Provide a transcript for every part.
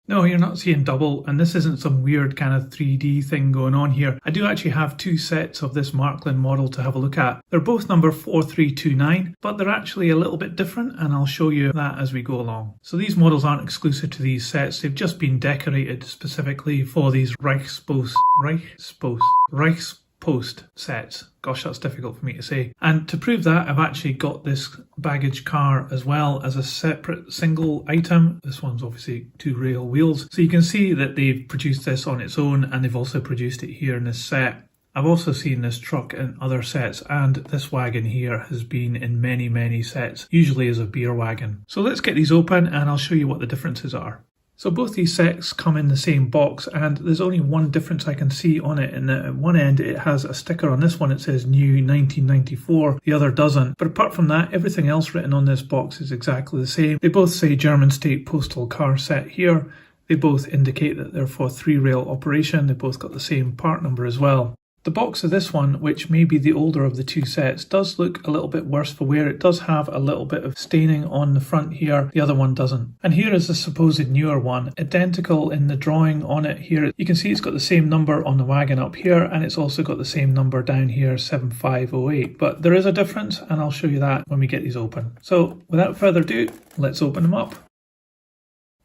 No, you're not seeing double, and this isn't some weird kind of 3D thing going on here. I do actually have two sets of this Märklin model to have a look at. They're both number 4329, but they're actually a little bit different, and I'll show you that as we go along. So these models aren't exclusive to these sets, they've just been decorated specifically for these REICHSPOST sets. Gosh, that's difficult for me to say. And to prove that, I've actually got this baggage car as well as a separate single item. This one's obviously two rail wheels. So you can see that they've produced this on its own, and they've also produced it here in this set. I've also seen this truck in other sets, and this wagon here has been in many sets, usually as a beer wagon. So let's get these open and I'll show you what the differences are. So both these sets come in the same box, and there's only one difference I can see on it. And at one end it has a sticker. On this one it says new 1994, the other doesn't. But apart from that, everything else written on this box is exactly the same. They both say German State Postal Car Set here. They both indicate that they're for 3-rail operation. They both got the same part number as well. The box of this one, which may be the older of the two sets, does look a little bit worse for wear. It does have a little bit of staining on the front here, the other one doesn't. And here is the supposed newer one, identical in the drawing on it here. You can see it's got the same number on the wagon up here, and it's also got the same number down here, 7508. But there is a difference, and I'll show you that when we get these open. So without further ado, let's open them up.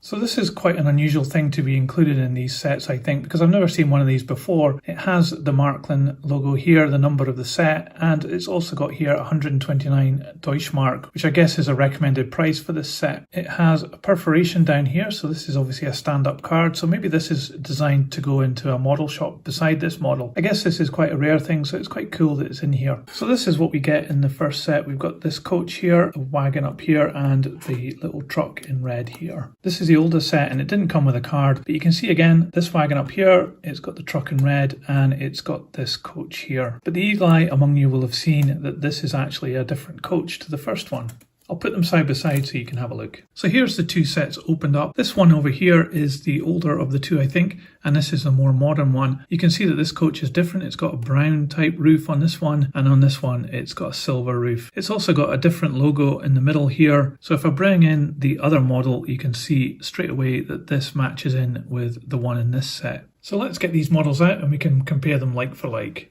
So this is quite an unusual thing to be included in these sets, I think, because I've never seen one of these before. It has the Märklin logo here, the number of the set, and it's also got here 129 Deutschmark, which I guess is a recommended price for this set. It has a perforation down here, so this is obviously a stand-up card, so maybe this is designed to go into a model shop beside this model. I guess this is quite a rare thing, so it's quite cool that it's in here. So this is what we get in the first set. We've got this coach here, the wagon up here, and the little truck in red here. This is the older set, and it didn't come with a card, but you can see again this wagon up here, it's got the truck in red, and it's got this coach here. But the eagle eye among you will have seen that this is actually a different coach to the first one. I'll put them side by side so you can have a look. So here's the two sets opened up. This one over here is the older of the two, I think, and this is a more modern one. You can see that this coach is different. It's got a brown type roof on this one, and on this one it's got a silver roof. It's also got a different logo in the middle here. So if I bring in the other model, you can see straight away that this matches in with the one in this set. So let's get these models out and we can compare them like for like.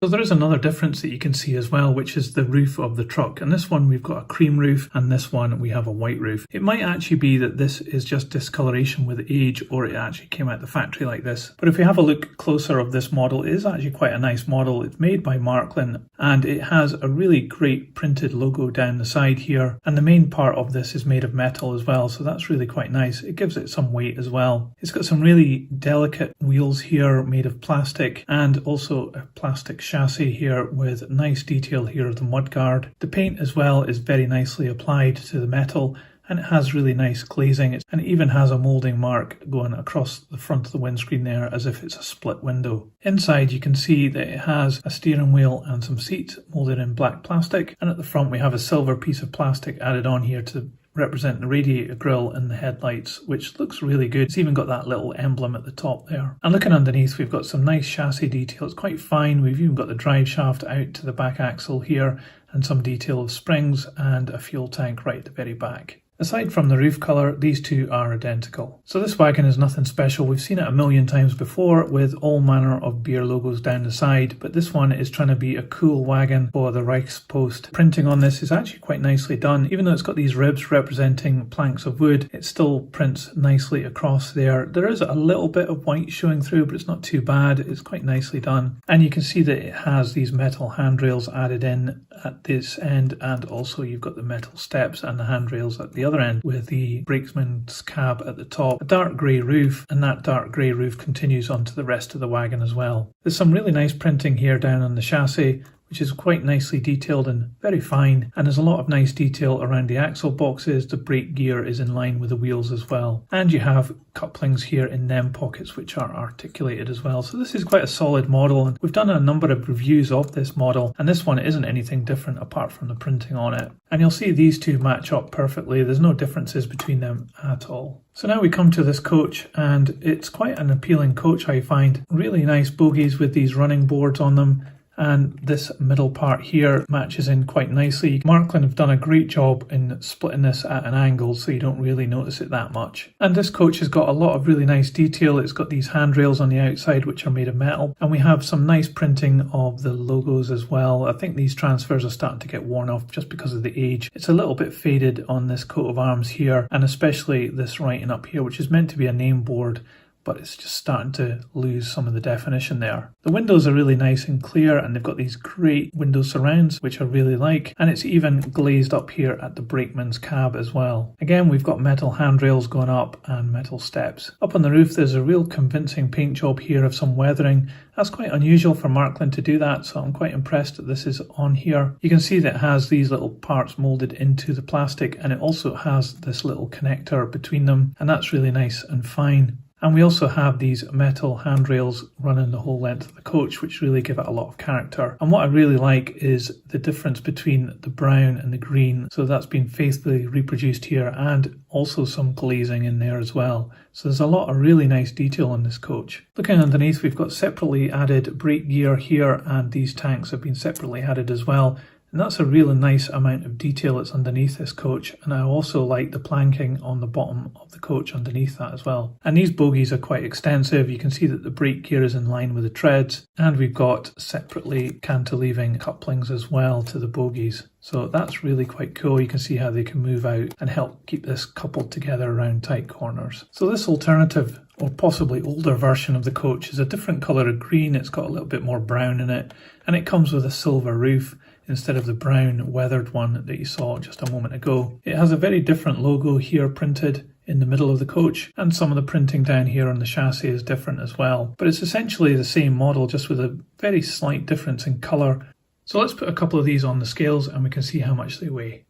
So there is another difference that you can see as well, which is the roof of the truck. And this one we've got a cream roof, and this one we have a white roof. It might actually be that this is just discoloration with age, or it actually came out the factory like this. But if we have a look closer of this model, it is actually quite a nice model. It's made by Märklin, and it has a really great printed logo down the side here. And the main part of this is made of metal as well, so that's really quite nice. It gives it some weight as well. It's got some really delicate wheels here made of plastic, and also a plastic chassis here with nice detail here of the mudguard. The paint as well is very nicely applied to the metal, and it has really nice glazing, and it even has a moulding mark going across the front of the windscreen there as if it's a split window. Inside you can see that it has a steering wheel and some seats moulded in black plastic, and at the front we have a silver piece of plastic added on here to represent the radiator grille and the headlights, which looks really good. It's even got that little emblem at the top there. And looking underneath, we've got some nice chassis detail. It's quite fine. We've even got the drive shaft out to the back axle here, and some detail of springs and a fuel tank right at the very back. Aside from the roof colour, these two are identical. So this wagon is nothing special. We've seen it a million times before with all manner of beer logos down the side, but this one is trying to be a cool wagon for the REICHSPOST. Printing on this is actually quite nicely done. Even though it's got these ribs representing planks of wood, it still prints nicely across there. There is a little bit of white showing through, but it's not too bad. It's quite nicely done. And you can see that it has these metal handrails added in at this end, and also you've got the metal steps and the handrails at the other end with the brakesman's cab at the top. A dark grey roof, and that dark grey roof continues onto the rest of the wagon as well. There's some really nice printing here down on the chassis, which is quite nicely detailed and very fine, and there's a lot of nice detail around the axle boxes. The brake gear is in line with the wheels as well, and you have couplings here in them pockets which are articulated as well. So this is quite a solid model, and we've done a number of reviews of this model, and this one isn't anything different apart from the printing on it. And you'll see these two match up perfectly. There's no differences between them at all. So now we come to this coach, and it's quite an appealing coach, I find. Really nice bogies with these running boards on them. and this middle part here matches in quite nicely. Märklin have done a great job in splitting this at an angle so you don't really notice it that much. And this coach has got a lot of really nice detail. It's got these handrails on the outside which are made of metal, and we have some nice printing of the logos as well. I think these transfers are starting to get worn off just because of the age. It's a little bit faded on this coat of arms here, and especially this writing up here, which is meant to be a name board, but it's just starting to lose some of the definition there. The windows are really nice and clear, and they've got these great window surrounds, which I really like, and it's even glazed up here at the brakeman's cab as well. Again, we've got metal handrails going up and metal steps. Up on the roof, there's a real convincing paint job here of some weathering. That's quite unusual for Märklin to do that, so I'm quite impressed that this is on here. You can see that it has these little parts molded into the plastic, and it also has this little connector between them, and that's really nice and fine. And we also have these metal handrails running the whole length of the coach, which really give it a lot of character. And what I really like is the difference between the brown and the green. So that's been faithfully reproduced here, and also some glazing in there as well. So there's a lot of really nice detail on this coach. Looking underneath, we've got separately added brake gear here, and these tanks have been separately added as well. And that's a really nice amount of detail that's underneath this coach, and I also like the planking on the bottom of the coach underneath that as well. And these bogies are quite extensive. You can see that the brake gear is in line with the treads, and we've got separately cantilevering couplings as well to the bogies. So that's really quite cool. You can see how they can move out and help keep this coupled together around tight corners. So this alternative, or possibly older version of the coach, is a different colour of green. It's got a little bit more brown in it, and it comes with a silver roof instead of the brown weathered one that you saw just a moment ago. It has a very different logo here printed in the middle of the coach, and some of the printing down here on the chassis is different as well. But it's essentially the same model, just with a very slight difference in colour. So let's put a couple of these on the scales and we can see how much they weigh.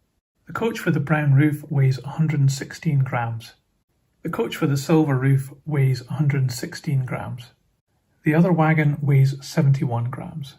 The coach with the brown roof weighs 116 grams. The coach with the silver roof weighs 116 grams. The other wagon weighs 71 grams.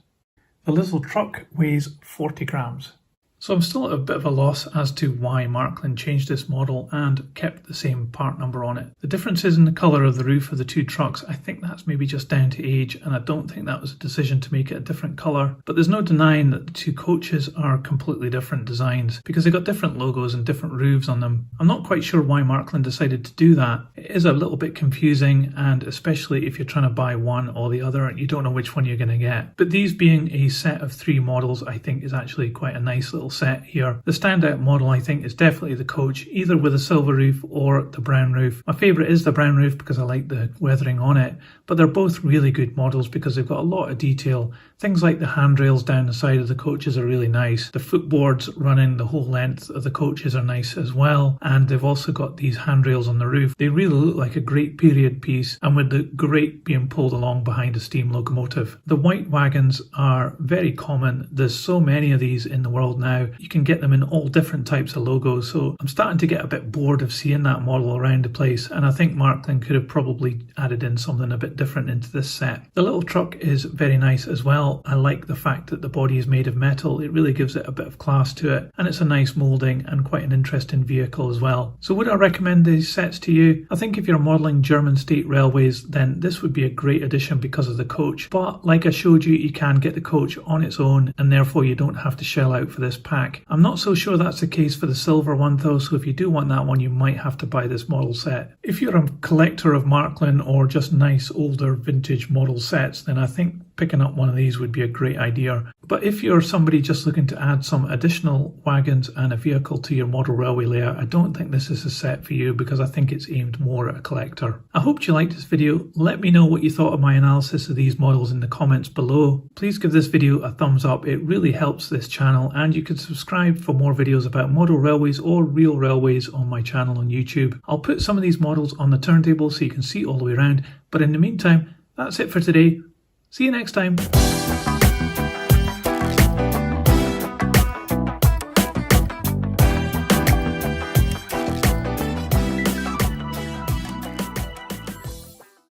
The little truck weighs 40 grams. So I'm still at a bit of a loss as to why Märklin changed this model and kept the same part number on it. The differences in the colour of the roof of the two trucks, I think that's maybe just down to age, and I don't think that was a decision to make it a different colour. But there's no denying that the two coaches are completely different designs, because they've got different logos and different roofs on them. I'm not quite sure why Märklin decided to do that. It is a little bit confusing, and especially if you're trying to buy one or the other, you don't know which one you're going to get. But these being a set of 3 models, I think is actually quite a nice little set here. The standout model, I think, is definitely the coach, either with a silver roof or the brown roof. My favourite is the brown roof because I like the weathering on it, but they're both really good models because they've got a lot of detail. Things like the handrails down the side of the coaches are really nice. The footboards running the whole length of the coaches are nice as well, and they've also got these handrails on the roof. They really look like a great period piece, and with the grate being pulled along behind a steam locomotive. The white wagons are very common. There's so many of these in the world now. You can get them in all different types of logos, so I'm starting to get a bit bored of seeing that model around the place, and I think Märklin could have probably added in something a bit different into this set. The little truck is very nice as well. I like the fact that the body is made of metal. It really gives it a bit of class to it, and it's a nice moulding and quite an interesting vehicle as well. So would I recommend these sets to you? I think if you're modelling German state railways, then this would be a great addition because of the coach, but like I showed you, you can get the coach on its own, and therefore you don't have to shell out for this pack. I'm not so sure that's the case for the silver one though, so if you do want that one, you might have to buy this model set. If you're a collector of Märklin or just nice older vintage model sets, then I think picking up one of these would be a great idea. But if you're somebody just looking to add some additional wagons and a vehicle to your model railway layout, I don't think this is a set for you because I think it's aimed more at a collector. I hope you liked this video. Let me know what you thought of my analysis of these models in the comments below. Please give this video a thumbs up. It really helps this channel, and you can subscribe for more videos about model railways or real railways on my channel on YouTube. I'll put some of these models on the turntable so you can see all the way around, but in the meantime, that's it for today. See you next time.